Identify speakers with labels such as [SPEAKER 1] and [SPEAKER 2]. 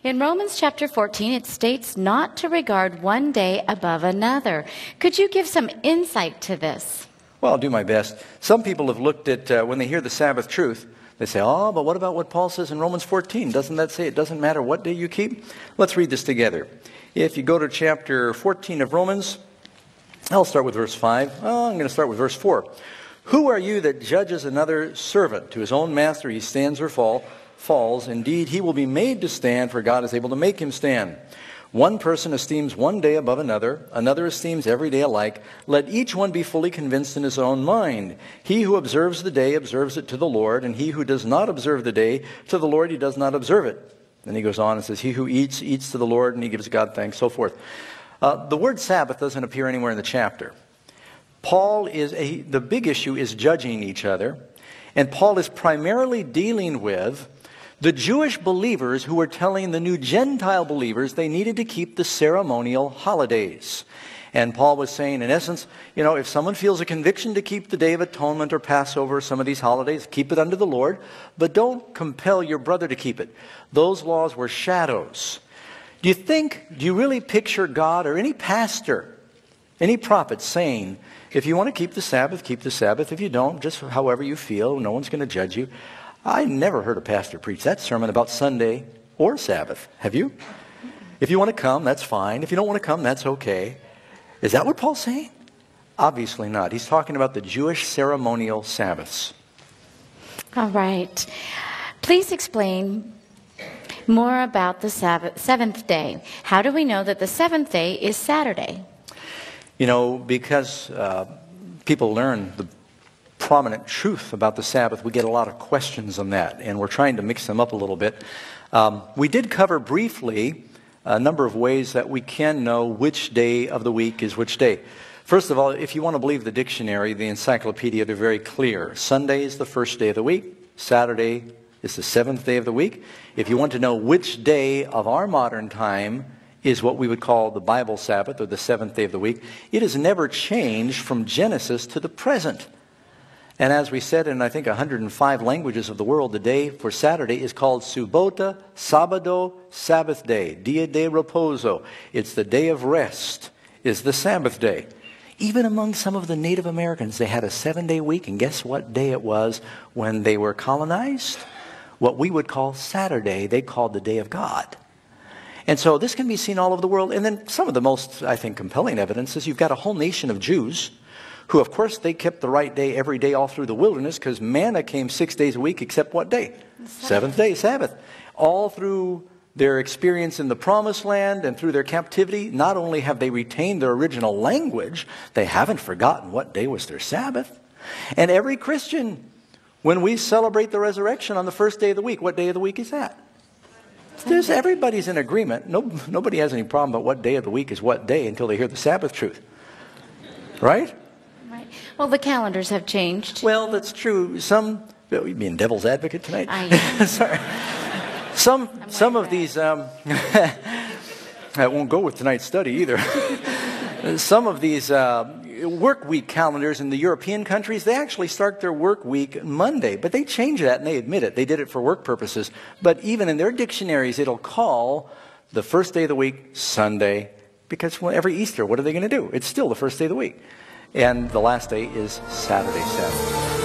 [SPEAKER 1] In Romans chapter 14, it states not to regard one day above another. Could you give some insight to this?
[SPEAKER 2] Well, I'll do my best. Some people have looked at, when they hear the Sabbath truth, they say, oh, but what about what Paul says in Romans 14? Doesn't that say it doesn't matter what day you keep? Let's read this together. If you go to chapter 14 of Romans, I'll start with verse 5. Oh, I'm going to start with verse 4. Who are you that judges another servant? To his own master he stands or falls. Indeed, he will be made to stand, for God is able to make him stand. One person esteems one day above another, another esteems every day alike. Let each one be fully convinced in his own mind. He who observes the day observes it to the Lord, and he who does not observe the day, to the Lord he does not observe it. Then he goes on and says, he who eats, eats to the Lord, and he gives God thanks, so forth. The word Sabbath doesn't appear anywhere in the chapter. The big issue is judging each other, and Paul is primarily dealing with the Jewish believers who were telling the new Gentile believers they needed to keep the ceremonial holidays. And Paul was saying, in essence, if someone feels a conviction to keep the Day of Atonement or Passover, some of these holidays, keep it unto the Lord, but don't compel your brother to keep it. Those laws were shadows. Do you really picture God or any pastor, any prophet saying, if you want to keep the Sabbath, keep the Sabbath. If you don't, just however you feel, no one's going to judge you. I never heard a pastor preach that sermon about Sunday or Sabbath. Have you? If you want to come, that's fine. If you don't want to come, that's okay. Is that what Paul's saying? Obviously not. He's talking about the Jewish ceremonial Sabbaths.
[SPEAKER 1] All right. Please explain more about the seventh day. How do we know that the seventh day is Saturday?
[SPEAKER 2] Because people learn the prominent truth about the Sabbath, we get a lot of questions on that, and we're trying to mix them up a little bit. We did cover briefly a number of ways that we can know which day of the week is which day. First of all, if you want to believe the dictionary, the encyclopedia, they're very clear. Sunday is the first day of the week. Saturday is the seventh day of the week. If you want to know which day of our modern time is what we would call the Bible Sabbath, or the seventh day of the week, it has never changed from Genesis to the present. And as we said in, I think, 105 languages of the world, the day for Saturday is called Subota, Sabado, Sabbath day, Dia de Reposo. It's the day of rest, is the Sabbath day. Even among some of the Native Americans, they had a 7-day week, and guess what day it was when they were colonized? What we would call Saturday, they called the day of God. And so this can be seen all over the world. And then some of the most, I think, compelling evidence is you've got a whole nation of Jews who, of course, they kept the right day every day all through the wilderness, because manna came 6 days a week except what day? Seventh day, Sabbath. All through their experience in the Promised Land and through their captivity, not only have they retained their original language, they haven't forgotten what day was their Sabbath. And every Christian, when we celebrate the resurrection on the first day of the week, what day of the week is that? Everybody's in agreement. Nobody has any problem about what day of the week is what day until they hear the Sabbath truth. Right?
[SPEAKER 1] Right. Well, the calendars have changed.
[SPEAKER 2] Well, that's true. You mean devil's advocate tonight? Sorry. Some of these, that won't go with tonight's study either. Some of these work week calendars in the European countries, they actually start their work week Monday, but they change that and they admit it. They did it for work purposes. But even in their dictionaries, it'll call the first day of the week Sunday, because every Easter, what are they going to do? It's still the first day of the week. And the last day is Saturday, Sabbath.